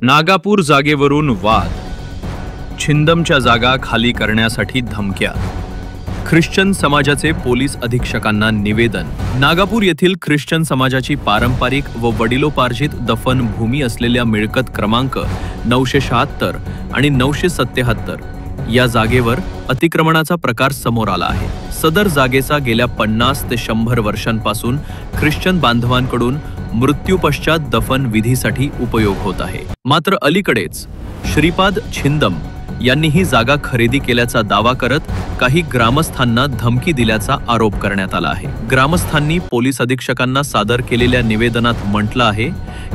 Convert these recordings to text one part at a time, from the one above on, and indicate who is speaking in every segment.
Speaker 1: नागापूर जागेवरून वाद, छिंदमच्या जागा खाली करण्यासाठी धमक्या, ख्रिश्चन समाजाचे पोलीस अधीक्षकांना निवेदन। नागापूर येथील ख्रिश्चन समाजाची पारंपरिक व वडिलोपार्जित दफन भूमी असलेल्या मिळकत क्रमांक 976 आणि 977 या जागेवर अतिक्रमणाचा प्रकार समोर आला आहे। सदर जागेचा गेल्या 50 ते 100 वर्षांपासून ख्रिश्चन बांधवांकडून मृत्यूपश्चात दफन विधीसाठी उपयोग होत आहे। मात्र अलीकडेच श्रीपाद छिंदम यांनी ही जागा खरेदी केल्याचा दावा करत काही ग्रामस्थांना धमकी दिल्याचा आरोप करण्यात आला आहे। ग्रामस्थांनी पोलीस अधीक्षकांना सादर केलेल्या निवेदनात म्हटलं आहे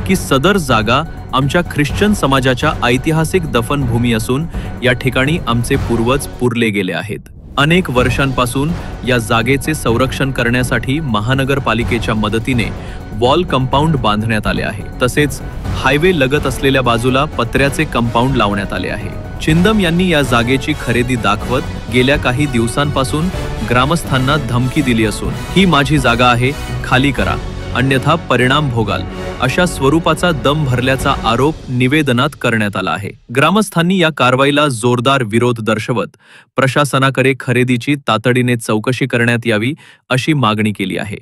Speaker 1: की सदर जागा आमच्या ख्रिश्चन समाजाच्या ऐतिहासिक दफनभूमी असून या ठिकाणी आमचे पूर्वज पुरले गेले आहेत। अनेक वर्षांपासून या जागेचे संरक्षण करण्यासाठी महानगरपालिकेच्या मदतीने वॉल कंपाऊंड बांधण्यात आले आहे। तसेच हायवे लगत असलेल्या बाजूला पत्र्याचे कंपाऊंड लावण्यात आले आहे। छिंदम यांनी या जागेची खरेदी दाखवत गेल्या काही दिवसांपासून ग्रामस्थांना धमकी दिली असून ही माझी जागा आहे, खाली करा, अन्यथा परिणाम भोगाल, अशा स्वरूपाचा दम भरल्याचा आरोप निवेदनात करण्यात आला आहे। ग्रामस्थांनी या कारवाईला जोरदार विरोध दर्शवत प्रशासनाकडे खरेदीची तातडीने चौकशी करण्यात यावी अशी मागणी केली आहे।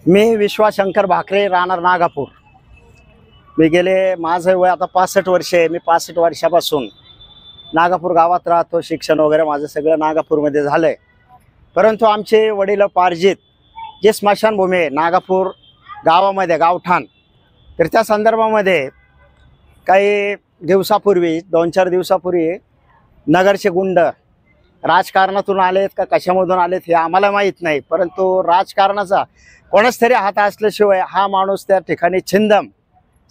Speaker 2: मी विश्वास शंकर भाकरे, राहणार नागापूर। मी गेले माझे वय आता 65 वर्ष आहे। मी 65 वर्षापासून नागापूर गावात राहतो। शिक्षण वगैरे माझं सगळं नागापूरमध्ये झालंय। परंतु आमचे वडिलोपार्जित जे स्मशानभूमी आहे नागापूर गावामध्ये, गावठाण, तर त्या संदर्भामध्ये काही दिवसापूर्वी 2-4 दिवसापूर्वी नगरचे गुंड राजकारणातून आलेत का कशामधून आलेत हे आम्हाला माहीत नाही, परंतु राजकारणाचा कोणाच तरी हात असल्याशिवाय हा माणूस त्या ठिकाणी छिंदम,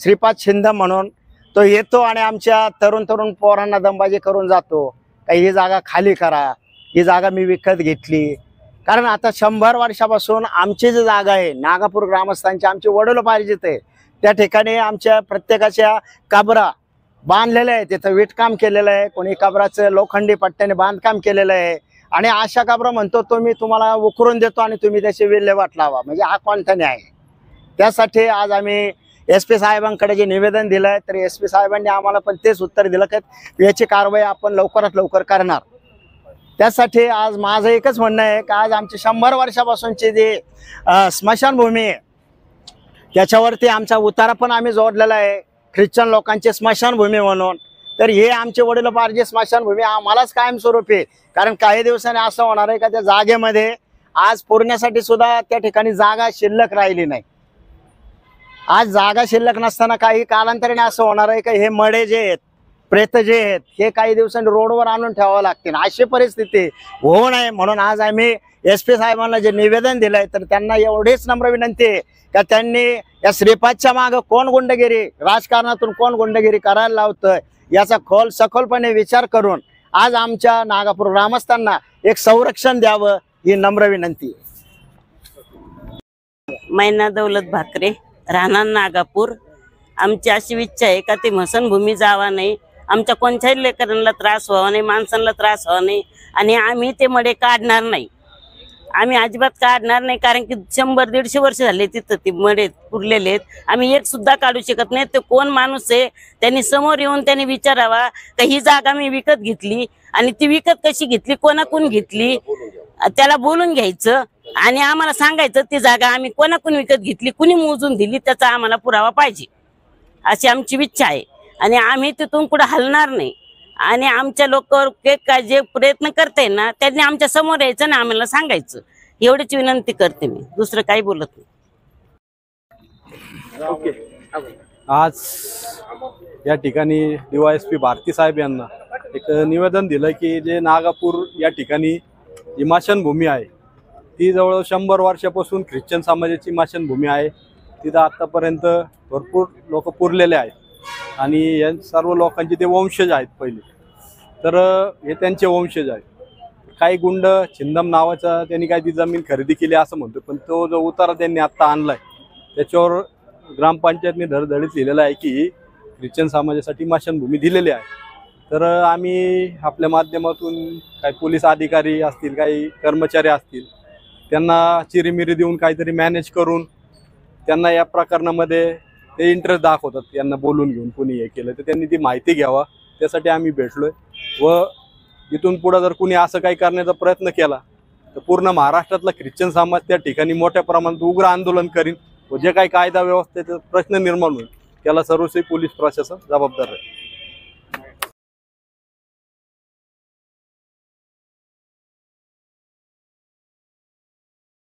Speaker 2: श्रीपाद छिंदम म्हणून तो येतो आणि आमच्या तरुण पोरांना दमबाजी करून जातो का ही जागा खाली करा, ही जागा मी विकत घेतली। कारण आता 100 वर्षापासून आमची जी जागा आहे नागापूर ग्रामस्थांची, आमची वडिलोपार्जित आहे, त्या ठिकाणी आमच्या प्रत्येकाच्या कबरा बांधलेल्या आहेत। तिथं विटकाम केलेलं आहे, कोणी कबराचं लोखंडी पट्ट्याने बांधकाम केलेलं आहे आणि अशा कबरा म्हणतो तो मी तुम्हाला उकरून देतो आणि तुम्ही त्याची विल्हेवाट लावा, म्हणजे हा कोणता न्याय आहे? त्यासाठी आज आम्ही SP साहेबांकडे जे निवेदन दिलंय, तर SP साहेबांनी आम्हाला पण तेच उत्तर दिलं की याची कारवाई आपण लवकरात लवकर करणार। त्यासाठी आज माझं एकच म्हणणं आहे की आज आमची 100 वर्षापासूनची जी स्मशानभूमी आहे त्याच्यावरती आमचा उतारा पण आम्ही जोडलेला आहे, ख्रिश्चन लोकांची स्मशानभूमी म्हणून। तर हे आमचे वडिलोपार्जित स्मशानभूमी आम्हालाच कायमस्वरूपी आहे। कारण काही दिवसांनी असं होणार आहे का त्या जागेमध्ये आज पुरण्यासाठी सुद्धा त्या ठिकाणी जागा शिल्लक राहिली नाही। आज जागा शिल्लक नसताना काही कालांतराने असं होणार आहे का हे मडे जे आहेत, प्रेत जे आहेत, हे काही दिवसांनी रोडवर आणून ठेवावं लागतील, अशी परिस्थिती होऊ नये म्हणून आज आम्ही SP साहेबांना जे निवेदन दिलंय, तर त्यांना एवढीच नम्र विनंती आहे का त्यांनी या श्रीपादच्या मागे कोण गुंडगिरी, राजकारणातून कोण गुंडगिरी करायला लावतंय याचा सखोलपणे विचार करून आज आमच्या नागापूर ग्रामस्थांना एक संरक्षण द्यावं ही नम्र विनंती आहे।
Speaker 3: मैना दौलत भाकरे, राहणार नागापूर। आमची अशी इच्छा आहे का ती स्मशानभूमी जावा नाही, आमच्या कोणत्याही लेकरांना त्रास व्हावा नाही, माणसांना त्रास व्हावा नाही आणि आम्ही ते मडे काढणार नाही, आम्ही अजिबात काढणार नाही। कारण की 100-150 वर्ष झाले तिथं ते मडे पुरलेले आहेत, आम्ही एक सुद्धा काढू शकत नाही। ते कोण माणूस आहे त्यांनी समोर येऊन त्यांनी विचारावा का ही जागा मी विकत घेतली आणि ती विकत कशी घेतली, कोणाकडून घेतली, त्याला बोलून घ्यायचं आणि आम्हाला सांगायचं ती जागा आम्ही कोणाकडून विकत घेतली, कुणी मोजून दिली, त्याचा आम्हाला पुरावा पाहिजे, अशी आमची इच्छा आहे। आणि आम्ही तिथून कुठं हलणार नाही आणि आमच्या लोक जे प्रयत्न करते ना त्यांनी आमच्या समोर यायचं ना आम्हाला सांगायचं, एवढीच विनंती करते मी, दुसरं काही बोलत नाही।
Speaker 4: आज या ठिकाणी DYSP भारती साहेब यांना एक निवेदन दिलं की जे नागापूर या ठिकाणी जी स्मशानभूमी आहे ती जवळ 100 वर्षापासून ख्रिश्चन समाजाची स्मशानभूमी आहे। तिथं आतापर्यंत भरपूर लोक पुरलेले आहेत आणि या सर्व लोकांचे ते वंशज आहेत पहिले, तर हे त्यांचे वंशज आहेत। काही गुंड छिंदम नावाचा त्यांनी काही ती जमीन खरेदी केली असं म्हणतो, पण तो जो उतारा त्यांनी आत्ता आणलाय त्याच्यावर ग्रामपंचायतने धडधडीत लिहिलेलं आहे की ख्रिश्चन समाजासाठी स्मशानभूमी दिलेली आहे। तर आम्ही आपल्या माध्यमातून काही पोलीस अधिकारी असतील, काही कर्मचारी असतील, त्यांना चिरीमिरी देऊन काहीतरी मॅनेज करून त्यांना या प्रकरणामध्ये ते इंटरेस्ट दाखवतात यांना बोलून घेऊन कुणी हे केलं तर त्यांनी ती माहिती घ्यावा, त्यासाठी आम्ही भेटलोय. व इथून पुढे जर कुणी असं काही करण्याचा प्रयत्न केला तर पूर्ण महाराष्ट्रातला ख्रिश्चन समाज त्या ठिकाणी मोठ्या प्रमाणात उग्र आंदोलन करीन व जे काही कायदा व्यवस्थेचा प्रश्न निर्माण होईल त्याला सर्वस्वी पोलीस प्रशासन जबाबदार आहे.